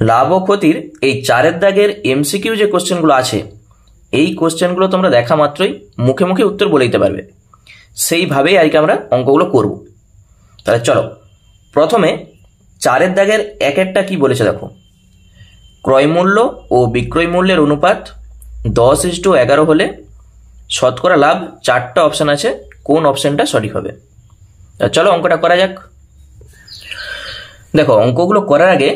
লাভ ও ক্ষতির এই 4-এর দাগের এমসিকিউ যে কোশ্চেনগুলো আছে, এই কোশ্চেনগুলো তোমরা দেখা মাত্রই মুখে মুখে উত্তর বলে দিতে পারবে। সেইভাবেই আর কি আমরা অঙ্কগুলো করব। তাহলে চলো, প্রথমে 4-এর দাগের একটা কি বলেছে দেখো। ক্রয় মূল্য ও বিক্রয় মূল্যের অনুপাত 10:11 হলে শতকরা লাভ 4টা অপশান আছে, কোন অপশানটা সঠিক হবে? চলো অঙ্কটা করা যাক। দেখো, অঙ্কগুলো করার আগে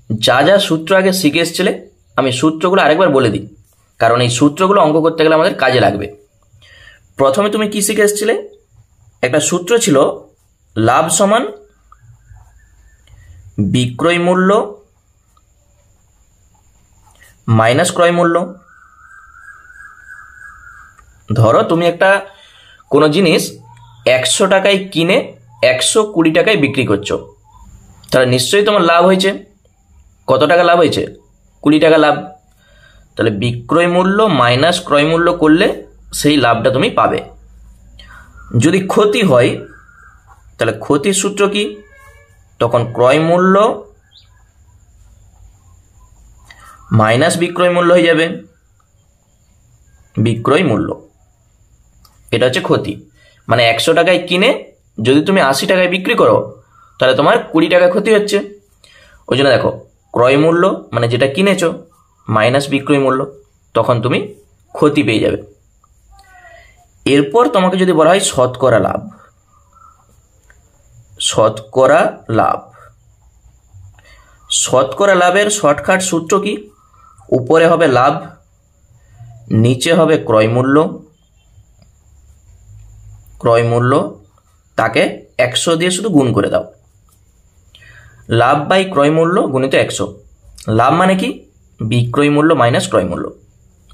যা যা সূত্র আগে শিখে এসেছিলে আমি সূত্রগুলো আরেকবার বলে দিই, কারণ এই সূত্রগুলো অঙ্ক করতে গেলে আমাদের কাজে লাগবে। প্রথমে তুমি কি শিখে এসেছিলে? একটা সূত্র ছিল লাভ সমান বিক্রয় মূল্য মাইনাস ক্রয় মূল্য। ধরো তুমি একটা কোনো জিনিস 100 টাকায় কিনে 120 টাকায় বিক্রি করছো, তাহলে নিশ্চয়ই তোমার লাভ হয়েছে। কত টাকা লাভ হয়েছে? 20 টাকা লাভ। তাহলে বিক্রয় মূল্য মাইনাস ক্রয় মূল্য করলে সেই লাভটা তুমি পাবে। যদি ক্ষতি হয় তাহলে ক্ষতির সূত্র কি? তখন ক্রয় মূল্য মাইনাস বিক্রয় মূল্য হয়ে যাবে। বিক্রয় মূল্য এটা হচ্ছে ক্ষতি, মানে 100 টাকায় কিনে যদি তুমি 80 টাকায় বিক্রি করো তাহলে তোমার 20 টাকা ক্ষতি হচ্ছে। ওই জন্য দেখো, ক্রয় মূল্য মানে যেটা কিনেছো মাইনাস বিক্রয় মূল্য, তখন তুমি ক্ষতি পেয়ে যাবে। এরপর তোমাকে যদি বলা হয় শতকরা লাভ, শতকরা লাভ, শতকরা লাভের শর্টকাট সূত্র কি? উপরে হবে লাভ, নিচে হবে ক্রয় মূল্য, ক্রয় মূল্য তাকে 100 দিয়ে শুধু গুণ করে দাও। লাভ বাই ক্রয় মূল্য গুণিত 100। লাভ মানে কি? বিক্রয় মূল্য মাইনাস ক্রয় মূল্য,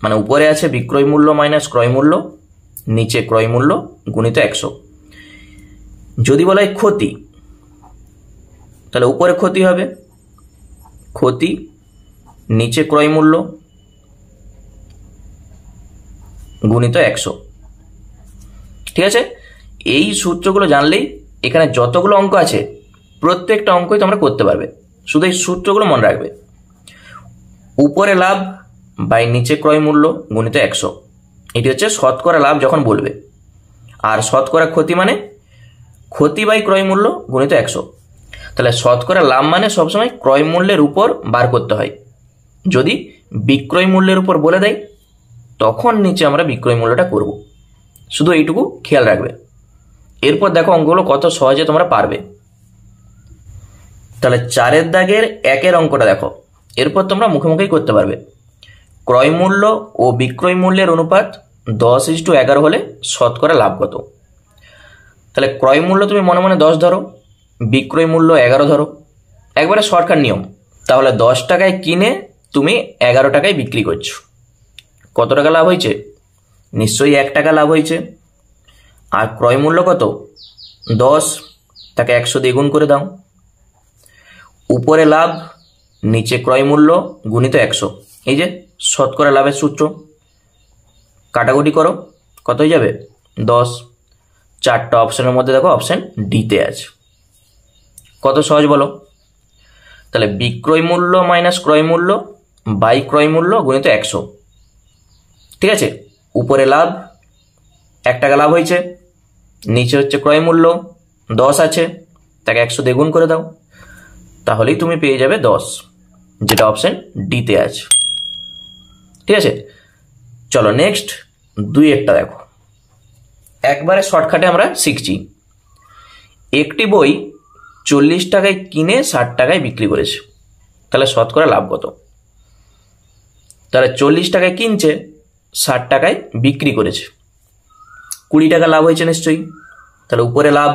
মানে উপরে আছে বিক্রয় মূল্য মাইনাস ক্রয় মূল্য, নিচে ক্রয় মূল্য গুণিত 100। যদি বলা হয় ক্ষতি, তাহলে উপরে ক্ষতি হবে ক্ষতি, নিচে ক্রয় মূল্য গুণিত 100। ঠিক আছে? এই সূত্রগুলো জানলেই এখানে যতগুলো অঙ্ক আছে প্রত্যেকটা অঙ্কই তোমরা করতে পারবে। শুধু এই সূত্রগুলো মনে রাখবে। উপরে লাভ বাই নিচে ক্রয় মূল্য গুণিত 100, এটি হচ্ছে শতকরা লাভ যখন বলবে। আর শতকরা ক্ষতি মানে ক্ষতি বাই ক্রয় মূল্য গুণিত 100। তাহলে শতকরা লাভ মানে সবসময় ক্রয় মূল্যের উপর বার করতে হয়। যদি বিক্রয় মূল্যের উপর বলে দেয় তখন নিচে আমরা বিক্রয় মূল্যটা করব। শুধু এইটুকু খেয়াল রাখবে। এরপর দেখো অঙ্কগুলো কত সহজে তোমরা পারবে। তাহলে 4-এর দাগের 1-এর অঙ্কটা দেখো, এরপর তোমরা মুখে মুখেই করতে পারবে। ক্রয় মূল্য ও বিক্রয় মূল্যের অনুপাত 10:11 হলে শতকরা লাভ কত? তাহলে ক্রয় মূল্য তুমি মনে মনে 10 ধরো, বিক্রয় মূল্য 11 ধরো, একবারে শর্টকাট নিয়ম। তাহলে 10 টাকায় কিনে তুমি 11 টাকায় বিক্রি করছো, কত টাকা লাভ হয়েছে? নিশ্চয়ই 1 টাকা লাভ হয়েছে। আর ক্রয় মূল্য কত? 10, তাকে 100 দিয়ে গুণ করে দাও। উপরে লাভ, নিচে ক্রয় মূল্য গুণিত 100, এই যে শতকরা লাভের সূত্র। কাটাকুটি করো, কত হয়ে যাবে? 10। 4টা অপশনের মধ্যে দেখো অপশন ডিতে আছে। কত সহজ বলো? তাহলে বিক্রয় মূল্য মাইনাস ক্রয় মূল্য বাই ক্রয় মূল্য গুণিত 100। ঠিক আছে? উপরে লাভ 1 টাকা লাভ হয়েছে, নিচে হচ্ছে ক্রয় মূল্য 10 আছে, তাকে 100 দিয়ে গুণ করে দাও, তাহলেই তুমি পেয়ে যাবে 10, যেটা অপশন ডিতে আছে। ঠিক আছে? চলো নেক্সট 2-এরটা দেখো, একবারে শর্টকাটে আমরা শিখছি। একটি বই 40 টাকায় কিনে 60 টাকায় বিক্রি করেছে, তাহলে শতকরা লাভ কত? তাহলে 40 টাকায় কিনছে, 60 টাকায় বিক্রি করেছে, 20 টাকা লাভ হয়েছে নিশ্চয়ই। তাহলে উপরে লাভ,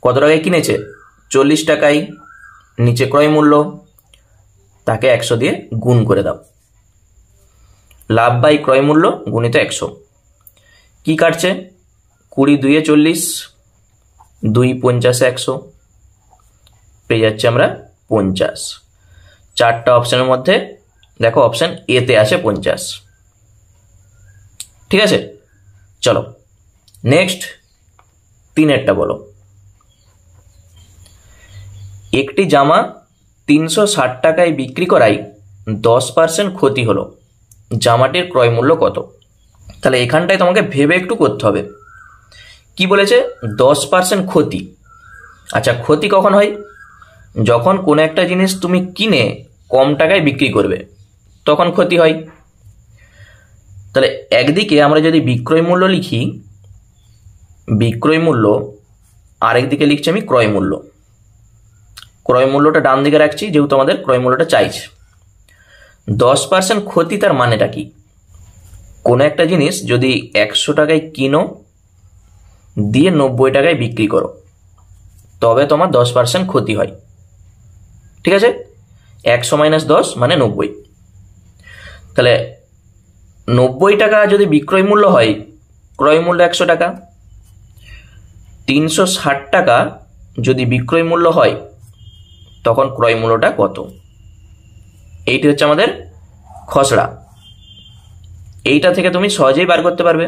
কত টাকায় কিনেছে? 40 টাকায়, নিচে ক্রয় মূল্য, তাকে 100 দিয়ে গুণ করে দাও। লাভ বাই ক্রয় মূল্য গুণিত 100। কি কাটছে? 20 2 40, 2 50 100, পেয়ে যাচ্ছে আমরা 50। 4টা অপশনের মধ্যে দেখো অপশন এতে আছে 50। ঠিক আছে? চলো নেক্সট 3-এরটা বলো। একটি জামা 360 টাকায় বিক্রি করায় 10% ক্ষতি হলো, জামাটির ক্রয় মূল্য কত? তাহলে এখানটায় তোমাকে ভেবে একটু করতে হবে। কি বলেছে? 10% ক্ষতি। আচ্ছা, ক্ষতি কখন হয়? যখন কোনো একটা জিনিস তুমি কিনে কম টাকায় বিক্রি করবে তখন ক্ষতি হয়। তাহলে একদিকে আমরা যদি বিক্রয় মূল্য লিখি, বিক্রয় মূল্য, আরেকদিকে লিখছি আমি ক্রয় মূল্য। ক্রয় মূল্যটা ডান দিকে রাখছি যেহেতু আমাদের ক্রয় মূল্যটা চাইছে। 10% ক্ষতি, তার মানেটা কি? কোনো একটা জিনিস যদি 100 টাকায় কিনো দিয়ে 90 টাকায় বিক্রি করো তবে তোমার 10% ক্ষতি হয়। ঠিক আছে? 100 - 10 মানে 90। তাহলে 90 টাকা যদি বিক্রয় মূল্য হয়, ক্রয় মূল্য 100 টাকা। 360 টাকা যদি বিক্রয় মূল্য হয় তখন ক্রয় মূল্যটা কত? এইটি হচ্ছে আমাদের খসড়া। এইটা থেকে তুমি সহজেই বার করতে পারবে।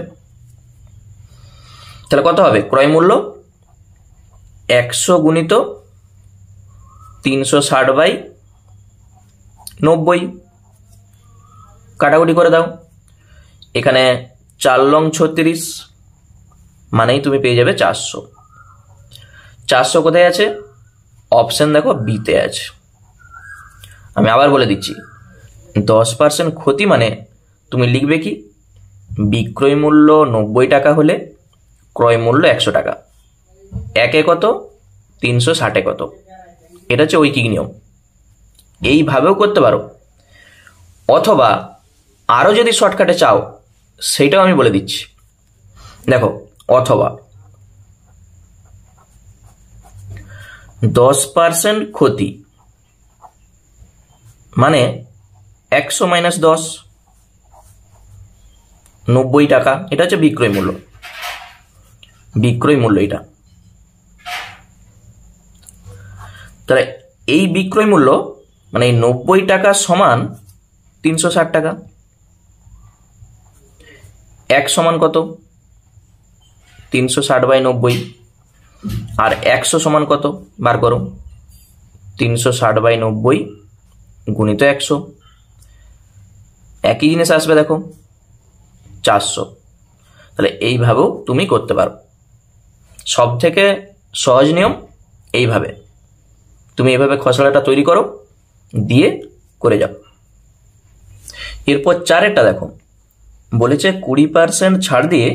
তাহলে কত হবে? ক্রয় মূল্য 100 গুণিত 360/90। কাটাকুটি করে দাও। এখানে 4 লং 36 মানেই তুমি পেয়ে যাবে 400। 400 কোথায় আছে? অপশন দেখো বিতে আছে। আমি আবার বলে দিচ্ছি, 10% ক্ষতি মানে তুমি লিখবে কি? বিক্রয় মূল্য 90 টাকা হলে ক্রয় মূল্য 100 টাকা। একে কত? 360 কত? এটা হচ্ছে ঐকিক নিয়ম। এইভাবেও করতে পারো, অথবা আরও যদি শর্টকাটে চাও সেইটাও আমি বলে দিচ্ছি। দেখো, অথবা 10% ক্ষতি মানে 100 - 10, 90 টাকা। এটা হচ্ছে বিক্রয় মূল্য। বিক্রয় মূল্য এটা। তাহলে এই বিক্রয় মূল্য মানে এই 90 টাকা সমান 360 টাকা। 1 সমান কত? 360/90। আর 100 সমান কত? বার করো। 360/90 গুণিত 100। একই জিনিস আসবে দেখো, 400। তাহলে এইভাবেও তুমি করতে পারো। সব থেকে সহজ নিয়ম এইভাবে। তুমি এইভাবে খসড়াটা তৈরি করো, দিয়ে করে যাও। এরপর 4-এরটা দেখো, বলেছে 20% ছাড় দিয়ে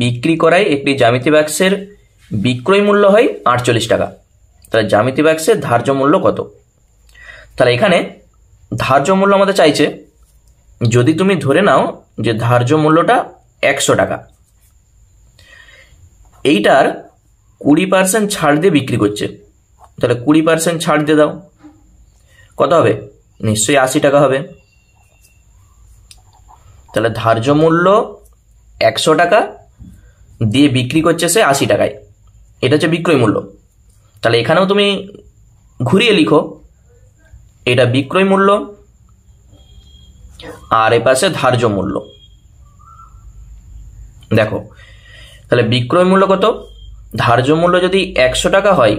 বিক্রি করায় একটি জ্যামিতি বাক্সের বিক্রয় মূল্য হয় 48 টাকা। তাহলে জ্যামিতি বাক্সের ধার্য মূল্য কত? তাহলে এখানে ধার্য মূল্য আমাদের চাইছে, যদি তুমি ধরে নাও যে ধার্য মূল্যটা 100 টাকা, এইটার 20% ছাড় দিয়ে বিক্রি করছে, তাহলে 20% ছাড় দিয়ে দাও। কত হবে? নিশ্চয়ই 80 টাকা হবে। তাহলে ধার্য মূল্য 100 টাকা দিয়ে বিক্রি করছে সে 80 টাকায়, এটা হচ্ছে বিক্রয় মূল্য। তাহলে এখানেও তুমি ঘুরিয়ে লিখো, এটা বিক্রয় মূল্য আর এ পাশে ধার্য মূল্য। দেখো, তাহলে বিক্রয় মূল্য কত? ধার্য মূল্য যদি 100 টাকা হয়,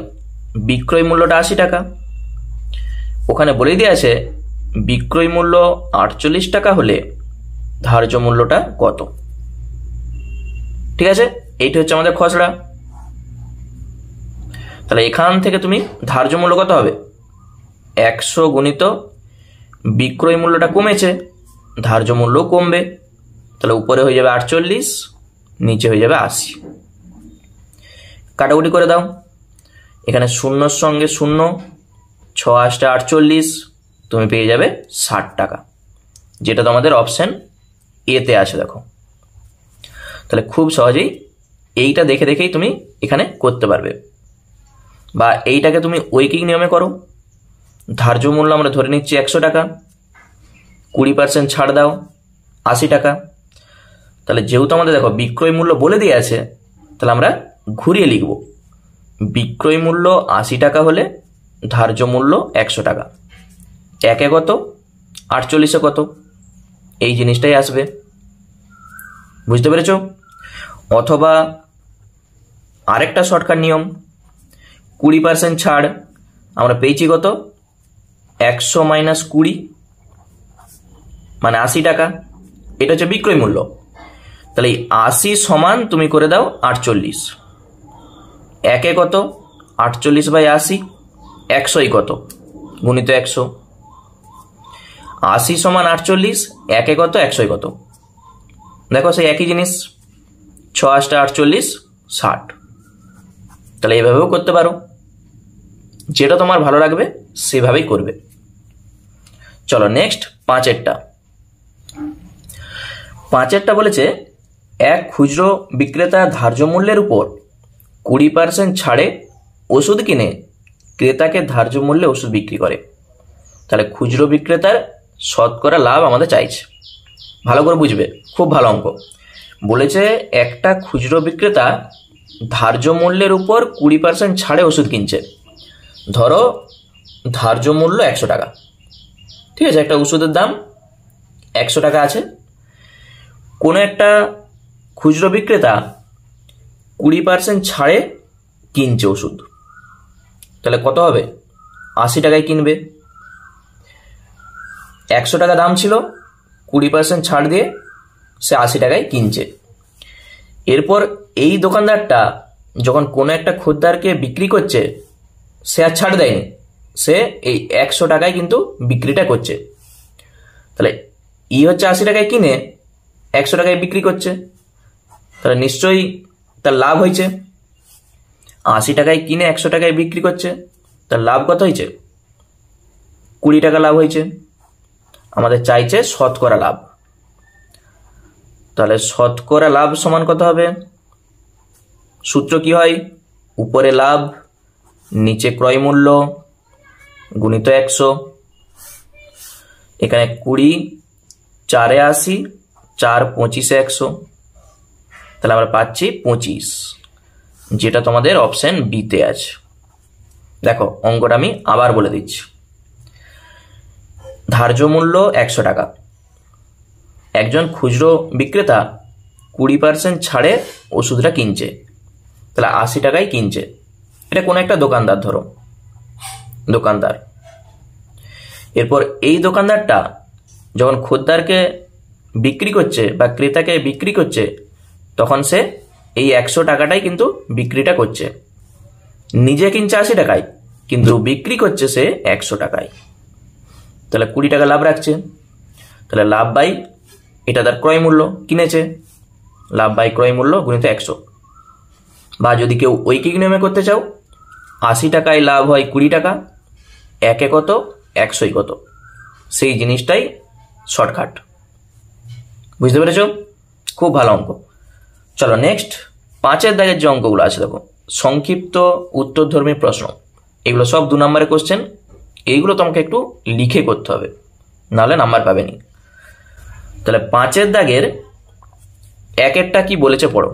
বিক্রয় মূল্যটা 80 টাকা। ওখানে বলেই দিয়ে আছে বিক্রয় মূল্য 48 টাকা হলে ধার্য মূল্যটা কত। ঠিক আছে? এইটা হচ্ছে আমাদের খসড়া। তাহলে এখান থেকে তুমি ধার্য মূল্য কত হবে? 100 গুণিত বিক্রয় মূল্যটা কমেছে, ধার্য মূল্য কমবে। তাহলে উপরে হয়ে যাবে 48, নিচে হয়ে যাবে 80। কাটাকুটি করে দাও। এখানে শূন্যর সঙ্গে শূন্য, 6 × 8 = 48, তুমি পেয়ে যাবে 60 টাকা, যেটা তোমাদের অপশন এতে আছে। দেখো, তাহলে খুব সহজেই এইটা দেখে দেখেই তুমি এখানে করতে পারবে। বা এইটাকে তুমি ঐকিক নিয়মে করো। ধার্য মূল্য আমরা ধরে নিচ্ছি 100 টাকা, 20% ছাড় দাও 80 টাকা। তাহলে যেহেতু আমাদের দেখো বিক্রয় মূল্য বলে দিয়ে আছে, তাহলে আমরা ঘুরিয়ে লিখব, বিক্রয় মূল্য 80 টাকা হলে ধার্য মূল্য 100 টাকা। একে কত? 48 কত? এই জিনিসটাই আসবে। বুঝতে পেরেছ? অথবা আরেকটা শর্টকাট নিয়ম, 20% ছাড় আমরা পেয়েছি কত? 100 মাইনাস 20 মানে 80 টাকা, এটা হচ্ছে বিক্রয় মূল্য। তাহলে এই 80 সমান তুমি করে দাও 48। একে কত? 48/80। 100 কত? গুণিত 100। 80 সমান 48, একে কত? 100 কত? দেখো সেই একই জিনিস, 6 8 48 60। তাহলে এইভাবেও করতে পারো, যেটা তোমার ভালো লাগবে সেভাবেই করবে। চলো নেক্সট 5এরটা। 5এরটা বলেছে এক খুচরো বিক্রেতা ধার্য মূল্যের উপর 20% ছাড়ে ওষুধ কিনে ক্রেতাকে ধার্য মূল্যে ওষুধ বিক্রি করে। তাহলে খুচরো বিক্রেতার শতকরা লাভ আমাদের চাইছে, ভালো করে বুঝবে, খুব ভালো অঙ্ক। বলেছে একটা খুচরো বিক্রেতা ধার্য মূল্যের উপর 20% ছাড়ে ওষুধ কিনছে। ধরো ধার্য মূল্য 100 টাকা, ঠিক আছে, একটা ওষুধের দাম 100 টাকা আছে। কোনো একটা খুচরো বিক্রেতা 20% ছাড়ে কিনছে ওষুধ, তাহলে কত হবে? 80 টাকায় কিনবে। 100 টাকা দাম ছিল, 20% ছাড় দিয়ে সে 80 টাকায় কিনছে। এরপর এই দোকানদারটা যখন কোনো একটা খদ্দারকে বিক্রি করছে, সে আর ছাড় দেয়নি, সে এই 100 টাকায় কিন্তু বিক্রিটা করছে। তাহলে ই হচ্ছে 80 টাকায় কিনে 100 টাকায় বিক্রি করছে, তাহলে নিশ্চয়ই তার লাভ হয়েছে। 80 টাকায় কিনে 100 টাকায় বিক্রি করছে, তার লাভ কত হয়েছে? 20 টাকা লাভ হয়েছে। আমাদের চাইছে শতকরা লাভ। তাহলে শতকরা লাভ সমান কত হবে? সূত্র কি হয়? উপরে লাভ, নিচে ক্রয় মূল্য, গুণিত 100। এখানে 20, 4 এ 80, 4 25 100, তাহলে আমরা পাচ্ছি 25, যেটা তোমাদের অপশন বিতে আছে। দেখো অঙ্কটা আমি আবার বলে দিচ্ছি। ধার্য মূল্য 100 টাকা, একজন খুচরো বিক্রেতা 20% ছাড়ে ওষুধটা কিনছে, তাহলে 80 টাকায় কিনছে। এটা কোনো একটা দোকানদার, ধরো দোকানদার। এরপর এই দোকানদারটা যখন খদ্দারকে বিক্রি করছে বা ক্রেতাকে বিক্রি করছে, তখন সে এই 100 টাকাটাই কিন্তু বিক্রিটা করছে। নিজে কিনছে 80 টাকায়, কিন্তু বিক্রি করছে সে 100 টাকায়, তাহলে 20 টাকা লাভ রাখছে। তাহলে লাভ বাই এটা তার ক্রয় মূল্য, কিনেছে, লাভ বাই ক্রয় মূল্য গুণিত 100। বা যদি কেউ ঐকিক নিয়মে করতে চাও, 80 টাকায় লাভ হয় 20 টাকা, একে কত? 100 কত? সেই জিনিসটাই শর্টকাট। বুঝতে পেরেছ? খুব ভালো অঙ্ক। চলো নেক্সট 5এর দাগের যে অঙ্কগুলো আছে, দেখো সংক্ষিপ্ত উত্তরধর্মী প্রশ্ন, এগুলো সব 2 নম্বরের কোশ্চেন। এইগুলো তোমাকে একটু লিখে করতে হবে, নাহলে নাম্বার পাবেনি। তাহলে 5এর দাগের 1এরটা কি বলেছে পড়ো।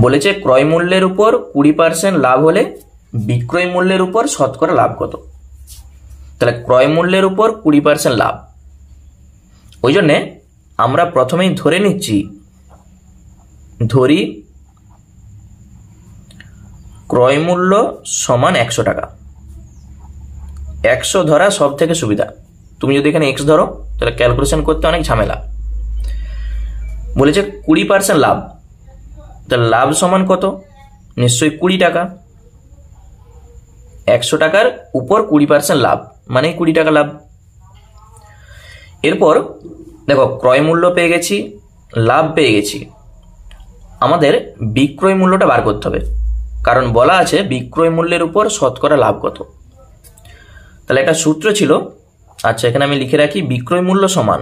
বলেছে ক্রয় মূল্যের উপর 20% লাভ হলে বিক্রয় মূল্যের উপর শতকরা লাভ কত? তাহলে ক্রয় মূল্যের উপর 20% লাভ, ওই জন্যে আমরা প্রথমেই ধরে নিচ্ছি, ধরি ক্রয় মূল্য সমান 100 টাকা। 100 ধরা সব থেকে সুবিধা। তুমি যদি এখানে x ধরো, তাহলে ক্যালকুলেশন করতে অনেক ঝামেলা। বলেছে 20% লাভ, তাহলে লাভ সমান কত? নিশ্চয়ই 20 টাকা। 100 টাকার উপর 20% লাভ মানে 20 টাকা লাভ। এরপর দেখো ক্রয় মূল্য পেয়ে গেছি, লাভ পেয়ে গেছি, আমাদের বিক্রয় মূল্যটা বার করতে হবে, কারণ বলা আছে বিক্রয় মূল্যের উপর শতকরা লাভ কত। তাহলে একটা সূত্র ছিল, আচ্ছা এখানে আমি লিখে রাখি, বিক্রয় মূল্য সমান,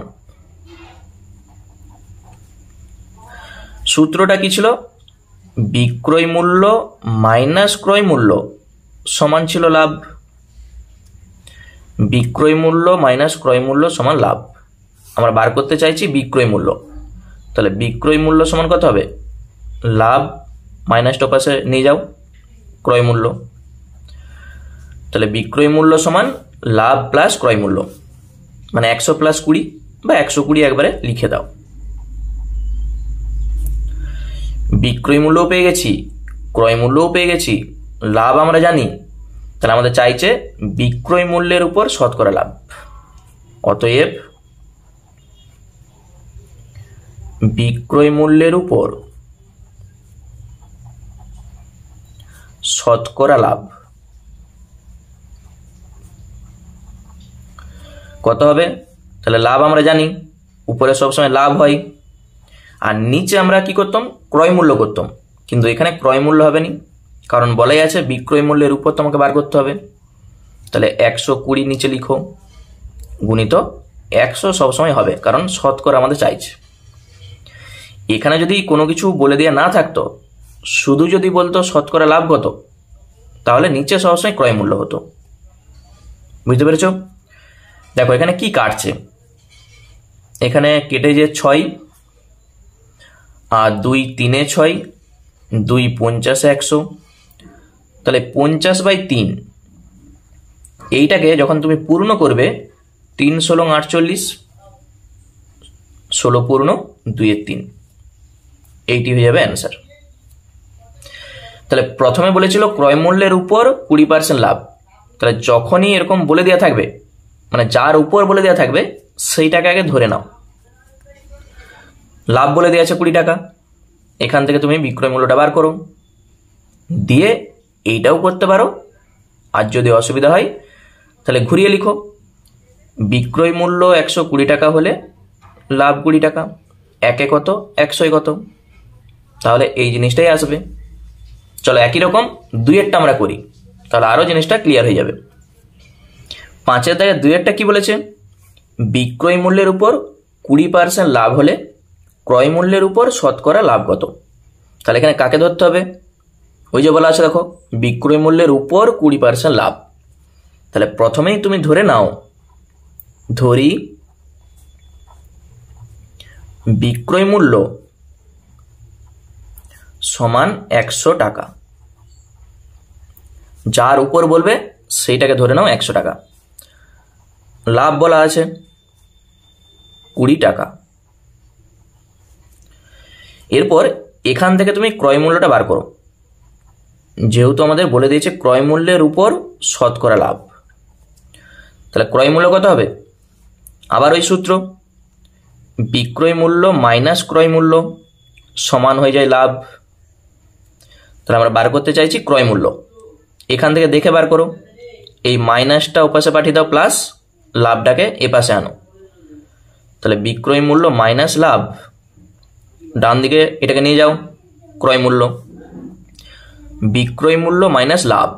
সূত্রটা কি ছিল? বিক্রয় মূল্য মাইনাস ক্রয় মূল্য সমান ছিল লাভ। বিক্রয় মূল্য মাইনাস ক্রয় মূল্য সমান লাভ। আমরা বার করতে চাইছি বিক্রয় মূল্য, তাহলে বিক্রয় মূল্য সমান কত হবে? লাভ মাইনাসটা পাশে নিয়ে যাও, ক্রয় মূল্য। তাহলে বিক্রয় মূল্য সমান লাভ প্লাস ক্রয় মূল্য, মানে 100 প্লাস 20 বা 120 একবারে লিখে দাও। বিক্রয় মূল্যও পেয়ে গেছি, ক্রয় মূল্যও পেয়ে গেছি, লাভ আমরা জানি, তাহলে আমাদের চাইছে বিক্রয় মূল্যের উপর শতকরা লাভ। অতএব বিক্রয় মূল্যের উপর শতকরা লাভ কত হবে? তাহলে লাভ আমরা জানি উপরে সবসময় লাভ হয়, আর নিচে আমরা কি করতাম? ক্রয় মূল্য করতাম। কিন্তু এখানে ক্রয় মূল্য হবে না, কারণ বলাই আছে বিক্রয় মূল্যের উপর তোমাকে বার করতে হবে। তাহলে 120 নিচে লিখো, গুণিত 100 সবসময় হবে, কারণ শতকরা আমাদের চাইছে। এখানে যদি কোনো কিছু বলে দেওয়া না থাকতো, শুধু যদি বলতো শতকরা লাভ কত, তাহলে নিচে সবসময় ক্রয় মূল্য হতো। বুঝতে পেরেছ? দেখো এখানে কি কাটছে, এখানে কেটে যে 6 আর 2 3 6, 2 50 100, তাহলে 50/3 এইটাকে যখন তুমি পূর্ণ করবে 3 16 48, 16 পূর্ণ 2 এর 3, এইটি হয়ে যাবে অ্যান্সার। তাহলে প্রথমে বলেছিল ক্রয় মূল্যের উপর 20% লাভ। তাহলে যখনই এরকম বলে দেওয়া থাকবে, মানে যার উপর বলে দেওয়া থাকবে সেইটাকে আগে ধরে নাও। লাভ বলে দেওয়া আছে 20 টাকা, এখান থেকে তুমি বিক্রয় মূল্যটা বার করো, দিয়ে এইটাও করতে পারো। আর যদি অসুবিধা হয় তাহলে ঘুরিয়ে লিখো, বিক্রয় মূল্য 120 টাকা হলে লাভ 20 টাকা, একে কত 100 কত, তাহলে এই জিনিসটাই আসবে। চলো একই রকম 2-এরটা আমরা করি, তাহলে আরো জিনিসটা ক্লিয়ার হয়ে যাবে। 5-এর দাগে 2-এরটা কি বলেছে? বিক্রয় মূল্যের উপর 20% লাভ হলে ক্রয় মূল্যের উপর শতকরা লাভ কত। তাহলে এখানে কাকে ধরতে হবে? ওই যে বলা আছে দেখো, বিক্রয় মূল্যের উপর 20% লাভ। তাহলে প্রথমেই তুমি ধরে নাও, ধরি বিক্রয় মূল্য সমান 100 টাকা, যার উপর বলবে সেইটাকে ধরে নাও 100 টাকা। লাভ বলা আছে 20 টাকা। এরপর এখান থেকে তুমি ক্রয় মূল্যটা বার করো, যেহেতু আমাদের বলে দিয়েছে ক্রয় মূল্যের উপর শতকরা লাভ। তাহলে ক্রয় মূল্য কত হবে? আবার ওই সূত্র, বিক্রয় মূল্য মাইনাস ক্রয় মূল্য সমান হয়ে যায় লাভ। তাহলে আমরা বার করতে চাইছি ক্রয় মূল্য, এখান থেকে দেখে বার করো, এই মাইনাসটা ওপাশে পাঠিয়ে দাও, প্লাস লাভটাকে এপাশে আনো। তাহলে বিক্রয় মূল্য মাইনাস লাভ, ডান দিকে এটাকে নিয়ে যাও, ক্রয় মূল্য, বিক্রয় মূল্য মাইনাস লাভ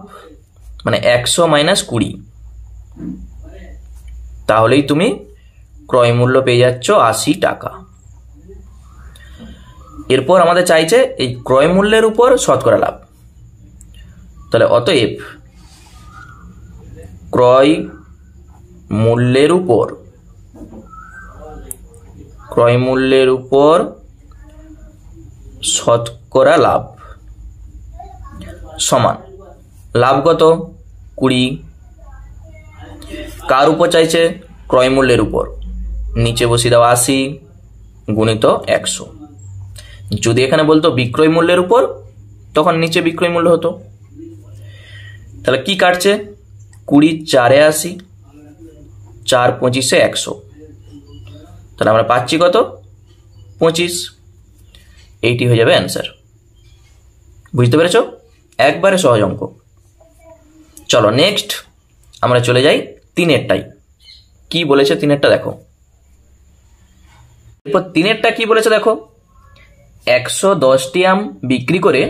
মানে 100 মাইনাস 20, তাহলেই তুমি ক্রয় মূল্য পেয়ে যাচ্ছ 80 টাকা। এরপর আমাদের চাইছে এই ক্রয় মূল্যের উপর শতকরা লাভ। তাহলে অতএব ক্রয় মূল্যের উপর শতকরা লাভ সমান লাভ কত? 20। কার উপর চাইছে? ক্রয় মূল্যের উপর, নিচে বসিয়ে দাও 80 গুণিত 100। যদি এখানে বলতো বিক্রয় মূল্যের উপর, তখন নিচে বিক্রয় মূল্য হতো। তাহলে কি কাটছে? 20 4 80, 4 25 100, তাহলে আমরা পাচ্ছি কত? 25। এইটি হয়ে যাবে অ্যান্সার। বুঝতে পেরেছ? একবারে সহজ অঙ্ক। চলো নেক্সট আমরা চলে যাই 3-এরটাই। কি বলেছে 3-এরটা দেখো। এরপর 3-এরটা কি বলেছে দেখো, 110টি আম বিক্রি করে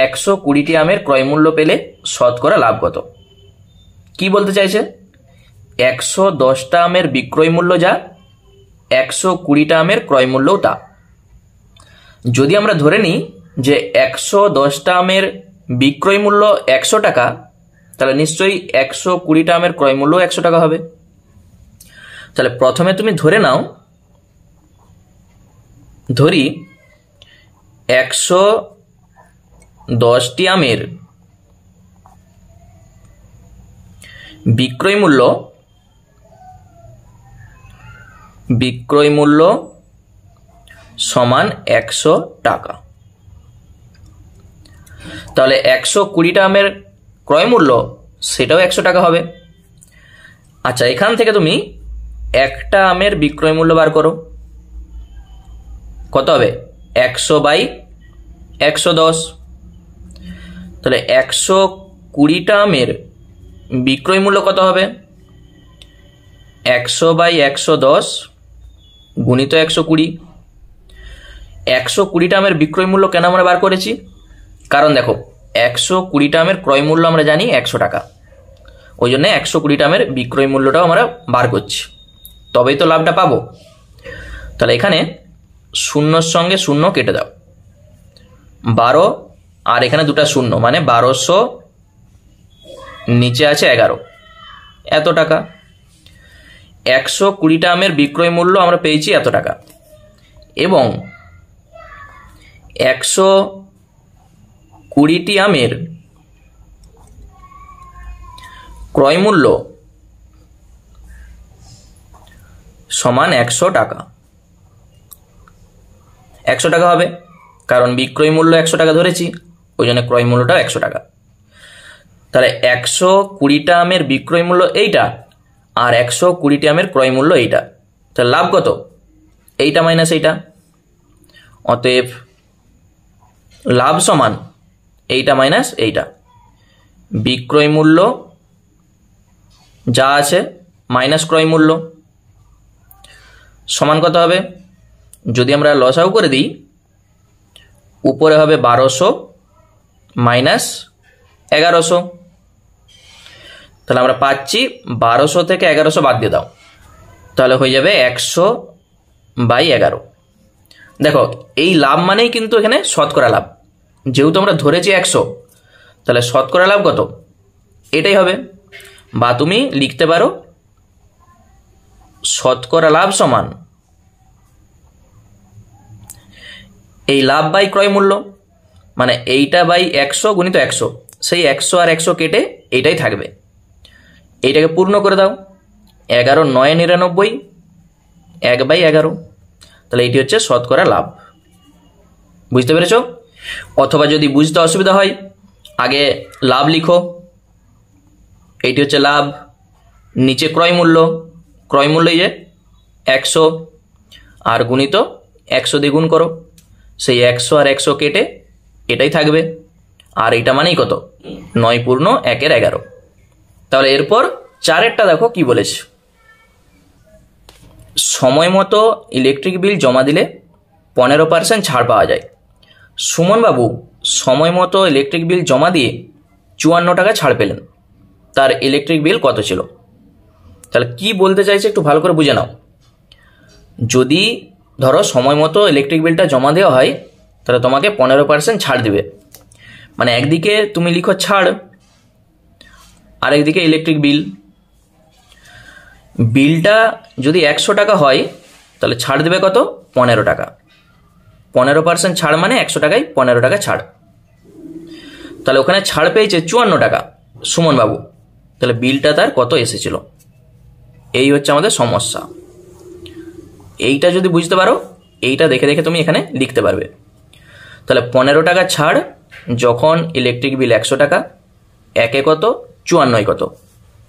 120টি আমের ক্রয় মূল্য পেলে শতকরা লাভ কত। কি বলতে চাইছে? 110টা আমের বিক্রয় মূল্য যা, 120টা আমের ক্রয় মূল্যও তা। যদি আমরা ধরে নিই যে 110টা আমের বিক্রয় মূল্য 100 টাকা, তাহলে নিশ্চয়ই 120টা আমের ক্রয় মূল্য 100 টাকা হবে। তাহলে প্রথমে তুমি ধরে নাও, ধরি 110টি আমের বিক্রয় মূল্য সমান 100 টাকা। তাহলে 120টা আমের ক্রয় মূল্য সেটাও 100 টাকা হবে। আচ্ছা, এখান থেকে তুমি একটা আমের বিক্রয় মূল্য বার করো। কত হবে? 100/110। তাহলে 120টা আমের বিক্রয় মূল্য কত হবে? 100/110 গুণিত 120। 120টা আমের বিক্রয় মূল্য কেন আমরা বার করেছি? কারণ দেখো, 120টা আমের ক্রয় মূল্য আমরা জানি 100 টাকা, ওই জন্য 120টা আমের বিক্রয় মূল্যটাও আমরা বার করছি, তবেই তো লাভটা পাবো। তাহলে এখানে শূন্যর সঙ্গে শূন্য কেটে দাও, 12 আর এখানে দুটা শূন্য, মানে 1200, নিচে আছে 11, এত টাকা। 120টা আমের বিক্রয় মূল্য আমরা পেয়েছি এত টাকা, এবং 120টি আমের ক্রয় মূল্য সমান 100 টাকা। 100 টাকা হবে, কারণ বিক্রয় মূল্য 100 টাকা ধরেছি, ওই জন্য ক্রয় মূল্যটাও 100 টাকা। তাহলে 120টা আমের বিক্রয় মূল্য এইটা, আর 120টি আমের ক্রয় মূল্য এইটা। তাহলে লাভ কত? এইটা মাইনাস এইটা। অতএব লাভ সমান এইটা মাইনাস এইটা। বিক্রয় মূল্য যা আছে মাইনাস ক্রয় মূল্য সমান কত হবে? যদি আমরা লসাগু করে দিই, উপরে হবে 1200 মাইনাস 1100। তাহলে আমরা পাচ্ছি 1200 থেকে 1100 বাদ দিয়ে দাও, তাহলে হয়ে যাবে 100/11। দেখো, এই লাভ মানেই কিন্তু এখানে শতকরা লাভ, যেহেতু আমরা ধরেছি 100, তাহলে শতকরা লাভ কত? এটাই হবে। বা তুমি লিখতে পারো শতকরা লাভ সমান এই লাভ বাই ক্রয় মূল্য, মানে এইটা বাই 100 গুণিত 100, সেই 100 আর 100 কেটে এইটাই থাকবে। এইটাকে পূর্ণ করে দাও, 11 9 99, 1/11। তাহলে এইটি হচ্ছে শতকরা লাভ। বুঝতে পেরেছ? অথবা যদি বুঝতে অসুবিধা হয়, আগে লাভ লিখো, এইটি হচ্ছে লাভ, নিচে ক্রয় মূল্য, ক্রয় মূল্য এই যে 100, আর গুণিত 100 দিয়ে গুণ করো, সেই 100 আর 100 কেটে এটাই থাকবে। আর এইটা মানেই কত? 9 পূর্ণ 1/11। তাহলে এরপর 4এরটা দেখো কি বলেছে। সময় মতো ইলেকট্রিক বিল জমা দিলে 15% ছাড় পাওয়া যায়। সুমনবাবু সময় মতো ইলেকট্রিক বিল জমা দিয়ে 54 টাকা ছাড় পেলেন, তার ইলেকট্রিক বিল কত ছিল? তাহলে কি বলতে চাইছে একটু ভালো করে বুঝে নাও। যদি ধরো সময় মতো ইলেকট্রিক বিলটা জমা দেওয়া হয়, তাহলে তোমাকে 15% ছাড় দিবে। মানে একদিকে তুমি লিখো ছাড়, আর একদিকে ইলেকট্রিক বিল। বিলটা যদি 100 টাকা হয়, তাহলে ছাড় দেবে কত? 15 টাকা। 15% ছাড় মানে 100 টাকায় 15 টাকা ছাড়। তাহলে ওখানে ছাড় পেয়েছে 54 টাকা সুমনবাবু, তাহলে বিলটা তার কত এসেছিল? এই হচ্ছে আমাদের সমস্যা। এইটা যদি বুঝতে পারো, এইটা দেখে দেখে তুমি এখানে লিখতে পারবে। তাহলে 15 টাকা ছাড় যখন ইলেকট্রিক বিল 100 টাকা, একে কত, 54 কত,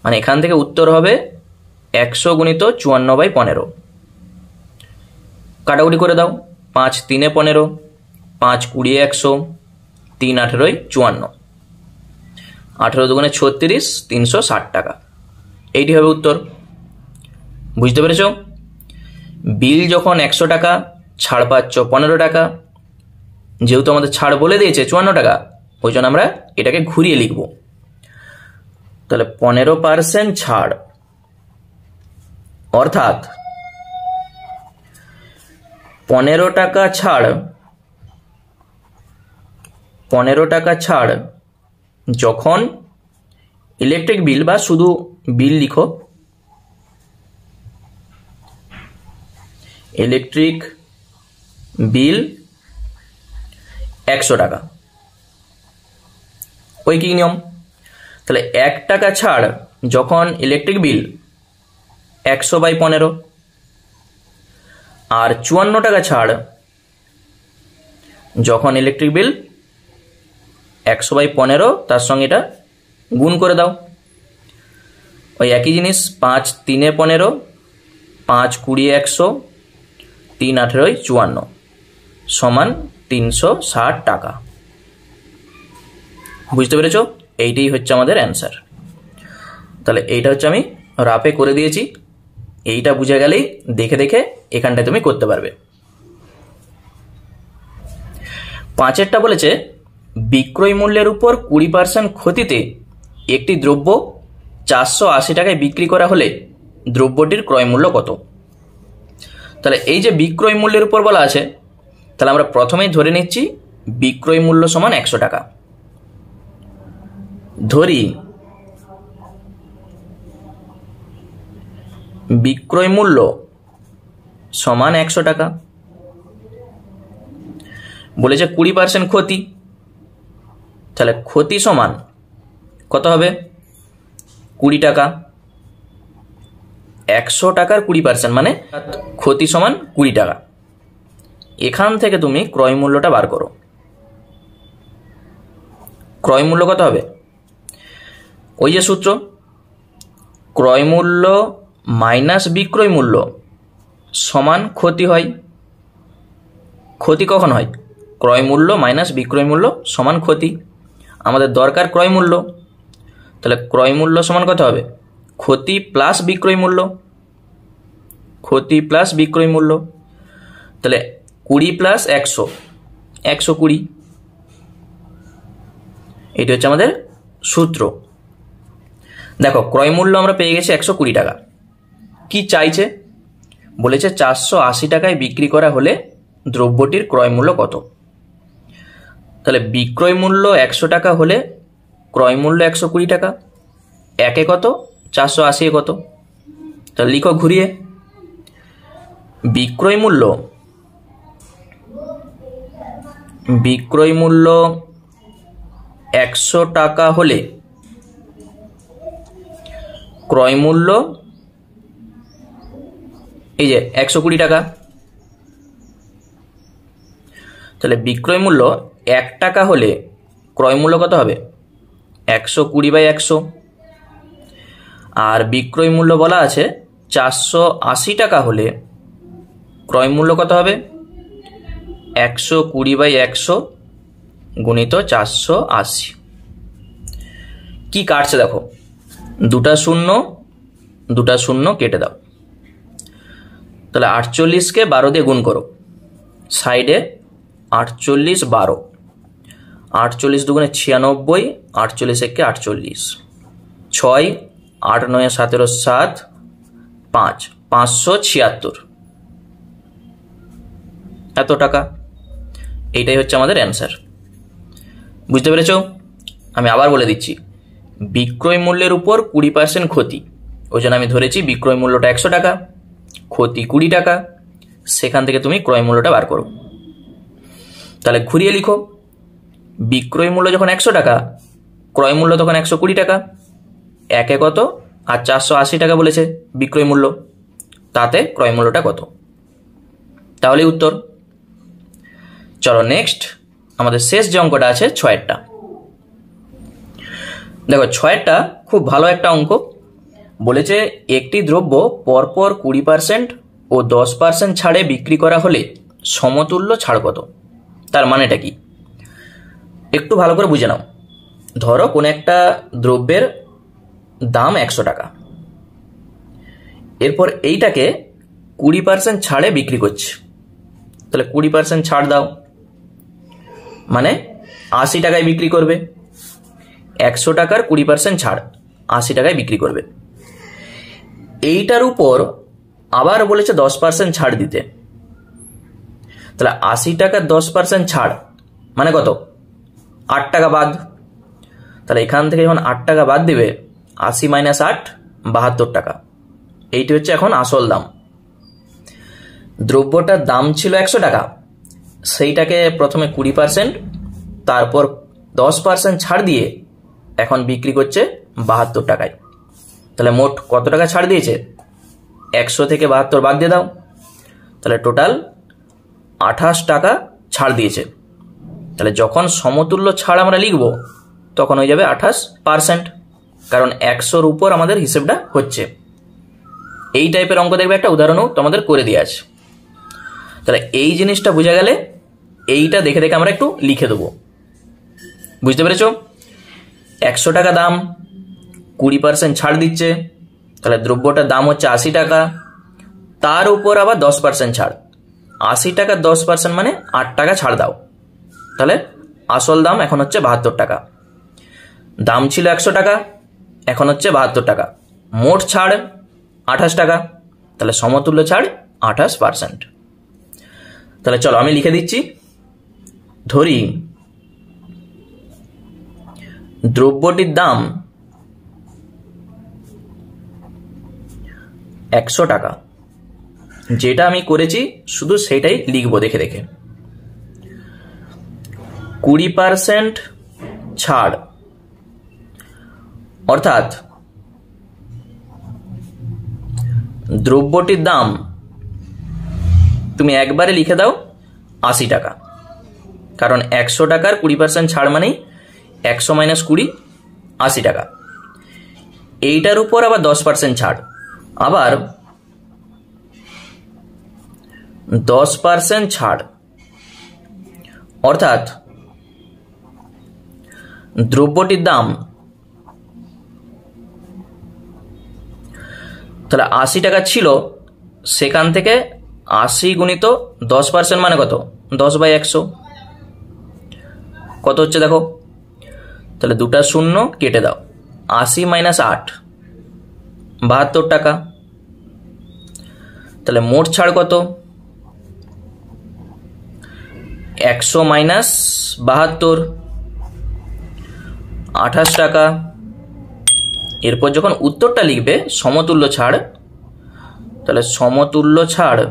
মানে এখান থেকে উত্তর হবে 100 গুণিত 54/15। কাটাকুটি করে দাও, 5 3 15, 5 20 100, 3 18 54, 18 দুগুণে 36, 360 টাকা। এইটি হবে উত্তর। বুঝতে পেরেছ? বিল যখন 100 টাকা, ছাড় পাচ্ছ 15 টাকা, যেহেতু আমাদের ছাড় বলে দিয়েছে 54 টাকা, ওই জন্য আমরা এটাকে ঘুরিয়ে লিখব। তাহলে 15% ছাড়, অর্থাৎ 15 টাকা ছাড়, 15 টাকা ছাড় যখন ইলেকট্রিক বিল, বা শুধু বিল লিখো, ইলেকট্রিক বিল 100 টাকা। ওই কি নিয়ম? তাহলে 1 টাকা ছাড় যখন ইলেকট্রিক বিল 100/15, আর 54 টাকা ছাড় যখন ইলেকট্রিক বিল 100/15, তার সঙ্গে এটা গুণ করে দাও, ওই একই জিনিস, 5 3 15, 5 20 100, 3 18 54 সমান 360 টাকা। বুঝতে পেরেছো? এইটাই হচ্ছে আমাদের অ্যান্সার। তাহলে এইটা হচ্ছে আমি রাফে করে দিয়েছি, এইটা বুঝে গেলেই দেখে দেখে এখানটায় তুমি করতে পারবে। 5এরটা বলেছে বিক্রয় মূল্যের উপর 20% ক্ষতিতে একটি দ্রব্য 480 টাকায় বিক্রি করা হলে দ্রব্যটির ক্রয় মূল্য কত? তাহলে এই যে বিক্রয় মূল্যের উপর বলা আছে, তাহলে আমরা প্রথমেই ধরে নিচ্ছি বিক্রয় মূল্য সমান 100 টাকা। ধরি বিক্রয় মূল্য সমান 100 টাকা, বলেছে 20% ক্ষতি, তাহলে ক্ষতি সমান কত হবে? 20 টাকা। 100 টাকার 20% মানে ক্ষতি সমান 20 টাকা। এখান থেকে তুমি ক্রয় মূল্যটা বার করো। ক্রয় মূল্য কত হবে? ওই যে সূত্র, ক্রয় মূল্য মাইনাস বিক্রয় মূল্য সমান ক্ষতি হয়। ক্ষতি কখন হয়? ক্রয় মূল্য মাইনাস বিক্রয় মূল্য সমান ক্ষতি। আমাদের দরকার ক্রয় মূল্য, তাহলে ক্রয় মূল্য সমান কত হবে? ক্ষতি প্লাস বিক্রয় মূল্য। ক্ষতি প্লাস বিক্রয় মূল্য, তাহলে 20 প্লাস 100, 120। এটি হচ্ছে আমাদের সূত্র। দেখো ক্রয় মূল্য আমরা পেয়ে গেছি 120 টাকা। কি চাইছে? বলেছে 480 টাকায় বিক্রি করা হলে দ্রব্যটির ক্রয় মূল্য কত? তাহলে বিক্রয় মূল্য 100 টাকা হলে ক্রয় মূল্য 120 টাকা। একে কত? 480 কত? তাহলে লিখো ঘুরিয়ে, বিক্রয় মূল্য 100 টাকা হলে ক্রয় মূল্য এই যে 120 টাকা। তাহলে বিক্রয় মূল্য 1 টাকা হলে ক্রয় মূল্য কত হবে? 120/100। আর বিক্রয় মূল্য বলা আছে 480 টাকা হলে ক্রয় মূল্য কত হবে? 120/100 গুণিত 480। কি কাটছে দেখো, দুটা শূন্য দুটা শূন্য কেটে দাও। তাহলে 48কে 12 দিয়ে গুণ করো, সাইডে 48 12, 48 দুগুণে 96, 48 একে 48, 6 8 9 17 7 5, 576 এত টাকা। এইটাই হচ্ছে আমাদের অ্যান্সার। বুঝতে পেরেছ? আমি আবার বলে দিচ্ছি, বিক্রয় মূল্যের উপর 20% ক্ষতি, ওই জন্য আমি ধরেছি বিক্রয় মূল্যটা 100 টাকা, ক্ষতি 20 টাকা। সেখান থেকে তুমি ক্রয় মূল্যটা বার করো। তাহলে ঘুরিয়ে লিখো, বিক্রয় মূল্য যখন 100 টাকা, ক্রয় মূল্য তখন 120 টাকা। একে কত? আর 480 টাকা বলেছে বিক্রয় মূল্য, তাতে ক্রয় মূল্যটা কত? তাহলে উত্তর। চলো নেক্সট, আমাদের শেষ যে অঙ্কটা আছে 6এরটা। দেখো 6এরটা খুব ভালো একটা অঙ্ক। বলেছে একটি দ্রব্য পরপর 20% ও 10% ছাড়ে বিক্রি করা হলে সমতুল্য ছাড় কত? তার মানেটা কি একটু ভালো করে বুঝে নাও। ধরো কোন একটা দ্রব্যের দাম 100 টাকা, এরপর এইটাকে 20% ছাড়ে বিক্রি করছে, তাহলে 20% ছাড় দাও মানে 80 টাকায় বিক্রি করবে। 100 টাকার 20% ছাড় 80 টাকায় বিক্রি করবে। এইটার উপর আবার বলেছে 10% ছাড় দিতে, তাহলে 80 টাকার 10% ছাড় মানে কত? 8 টাকা বাদ। তাহলে এখান থেকে যখন 8 টাকা বাদ দিবে, 80 - 8 72 টাকা। এইটি হচ্ছে এখন আসল দাম। দ্রব্যটার দাম ছিল 100 টাকা, সেইটাকে প্রথমে 20%, তারপর 10% ছাড় দিয়ে এখন বিক্রি করছে 72 টাকায়। তাহলে মোট কত টাকা ছাড় দিয়েছে? 100 থেকে 72 বাদ দিয়ে দাও, তাহলে টোটাল 28 টাকা ছাড় দিয়েছে। তাহলে যখন সমতুল্য ছাড় আমরা লিখব তখন হয়ে যাবে 28%। কারণ 100-র উপর আমাদের হিসেবটা হচ্ছে। এই টাইপের অঙ্ক দেখবে একটা উদাহরণও তোমাদের করে দিয়ে আছে। তাহলে এই জিনিসটা বোঝা গেলে এইটা দেখে দেখে আমরা একটু লিখে দেবো। বুঝতে পেরেছ? 100 টাকা দাম, 20% ছাড় দিচ্ছে, তাহলে দ্রব্যটার দাম হচ্ছে 80 টাকা, তার উপর আবার 10% ছাড়। 80 টাকা 10% মানে 8 টাকা ছাড় দাও, তাহলে আসল দাম এখন হচ্ছে 72 টাকা। দাম ছিল 100 টাকা, এখন হচ্ছে 72 টাকা। মোট ছাড় 28 টাকা, তাহলে সমতুল্য ছাড় 28%। তাহলে চলো আমি লিখে দিচ্ছি। ধরি দ্রব্যটির দাম 100 টাকা, যেটা আমি করেছি শুধু সেটাই লিখবো দেখে দেখে। 20% ছাড়, অর্থাৎ দ্রব্যটির দাম তুমি একবারে লিখে দাও 80 টাকা, কারণ 100 টাকার 20% ছাড় মানেই 100 - 20 80 টাকা। এইটার উপর আবার 10% ছাড়, আবার 10% ছাড়, অর্থাৎ দ্রব্যটির দাম তাহলে 80 টাকা ছিল, সেখান থেকে 80 গুণিত 10% মানে কত? 10/100। কত হচ্ছে দেখো, তাহলে দুটা শূন্য কেটে দাও, 80 - 8 72 টাকা। তাহলে মোট ছাড় কত? 100 - 72 28 টাকা। এরপর যখন উত্তরটা লিখবে সমতুল্য ছাড়, তাহলে সমতুল্য ছাড়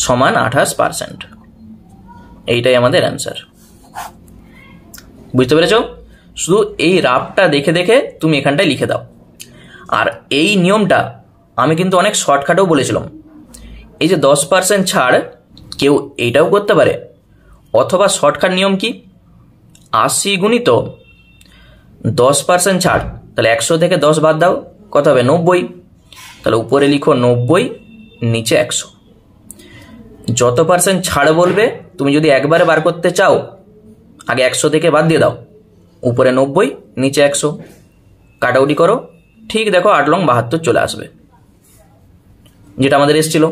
সমান 28%। এইটাই আমাদের অ্যান্সার। বুঝতে পেরেছ? শুধু এই রাফটা দেখে দেখে তুমি এখানটায় লিখে দাও। আর এই নিয়মটা আমি কিন্তু অনেক শর্টকাটেও বলেছিলাম। এই যে 10% ছাড়, কেউ এইটাও করতে পারে, অথবা শর্টকাট নিয়ম কি, 80 গুণিত 10% ছাড়, তাহলে 100 থেকে 10 বাদ দাও, কত হবে? 90। তাহলে উপরে লিখো 90, নিচে 100। যত পার্সেন্ট ছাড় বলবে, তুমি যদি একবারে বার করতে চাও আগে 100 থেকে বাদ দিয়ে দাও, উপরে 90 নিচে 100, কাটাকুটি করো, ঠিক দেখো 8 লং 72 চলে আসবে, যেটা আমাদের এসেছিল।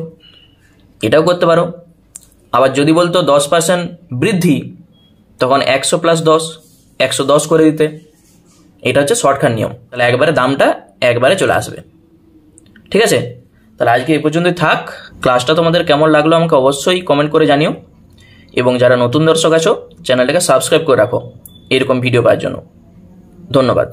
এটাও করতে পারো। আবার যদি বলতো 10% বৃদ্ধি, তখন 100 + 10 110 করে দিতে। এটা হচ্ছে শর্টকাট নিয়ম। তাহলে একবারে দামটা একবারে চলে আসবে। ঠিক আছে? তাহলে আজকে এই পর্যন্তই থাক। ক্লাসটা তোমাদের কেমন লাগলো আমাকে অবশ্যই কমেন্ট করে জানিও, এবং যারা নতুন দর্শক আছো চ্যানেলটাকে সাবস্ক্রাইব করে রাখো এরকম ভিডিও পাওয়ার জন্য। ধন্যবাদ।